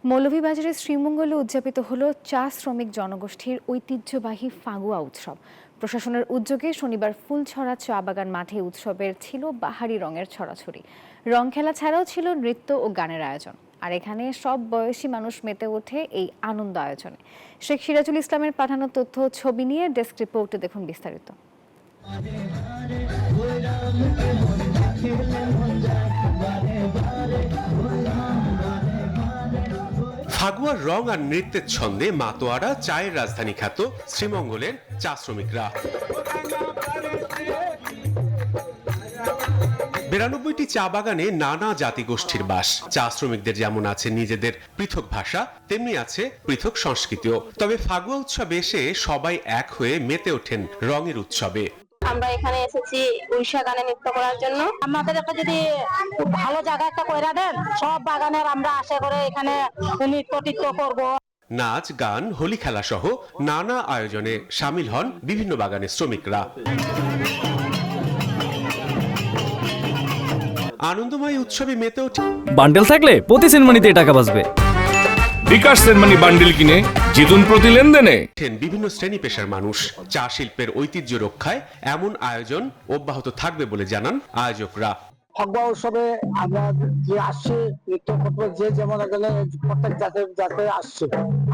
মৌলভীবাজারের শ্রীমঙ্গলে উদযাপিত হলো চা শ্রমিক জনগোষ্ঠীর ঐতিহ্যবাহী ফাগুয়া উৎসব। প্রশাসনের উদ্যোগে শনিবার ফুলছড়া চা বাগান মাঠে উৎসবের ছিল বাহারি রঙের ছড়াছড়ি। রং খেলা ছাড়াও ছিল নৃত্য ও গানের আয়োজন। আর এখানে সব বয়সী মানুষ মেতে ওঠে এই আনন্দ আয়োজনে। শেখ সিরাজুল ইসলামের পাঠানো তথ্য ছবি নিয়ে ডেস্ক রিপোর্টে দেখুন বিস্তারিত। ফাগুয়ার রং আর নৃত্যের ছন্দে মাতোয়ারা চায়ের রাজধানী খ্যাত শ্রীমঙ্গলের চা শ্রমিকরা। 92টি চা বাগানে নানা জাতিগোষ্ঠীর বাস। চা শ্রমিকদের যেমন আছে নিজেদের পৃথক ভাষা, তেমনি আছে পৃথক সংস্কৃতিও। তবে ফাগুয়া উৎসবে এসে সবাই এক হয়ে মেতে ওঠেন রঙের উৎসবে। আমরা এখানে এসেছি উড়িষ্যা গানে নৃত্য করার জন্য। আমাদের একটা যদি ভালো জায়গা একটা কইরা দেন, সব বাগানের আমরা আশা করে এখানে নৃত্য করব। নাচ, গান, হোলি খেলা সহ নানা আয়োজনে সামিল হন বিভিন্ন বাগানের শ্রমিকরা। আনন্দময় উৎসবে মেতে ওঠে। বান্ডেল থাকলে প্রতি সেনমানিতে টাকা বাঁচবে। বিকাশ সেনমানি বান্ডেল কিনে জিতুন প্রতি লেনদেনে। বিভিন্ন শ্রেণী পেশার মানুষ। চা শিল্পের ঐতিহ্য রক্ষায় এমন আয়োজন অব্যাহত থাকবে বলে জানান আয়োজকরা। ফাগুয়া উৎসবে আমরা যে আসছি নৃত্য করবো, যে যেমন প্রত্যেক জাতে আসছে,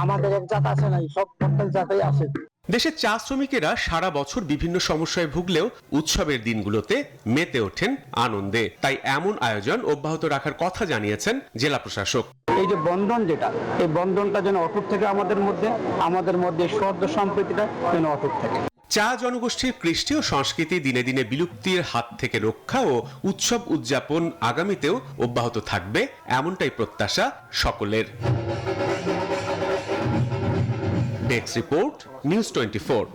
আমাদের এক জাত আসে নাই, সব প্রত্যেক জাতেই আসে। দেশের চা শ্রমিকেরা সারা বছর বিভিন্ন সমস্যায় ভুগলেও উৎসবের দিনগুলোতে মেতে ওঠেন আনন্দে। তাই এমন আয়োজন অব্যাহত রাখার কথা জানিয়েছেন জেলা প্রশাসক। এই যে বন্ধন, যেটা এই বন্ধনটা যেন অটুট থেকে আমাদের মধ্যে সৌহার্দ্য সম্প্রীতিটা যেন অটুট থাকে। চা জনগোষ্ঠীর কৃষ্টি ও সংস্কৃতি দিনে দিনে বিলুপ্তির হাত থেকে রক্ষা ও উৎসব উদযাপন আগামীতেও অব্যাহত থাকবে, এমনটাই প্রত্যাশা সকলের। Desk report, news 24।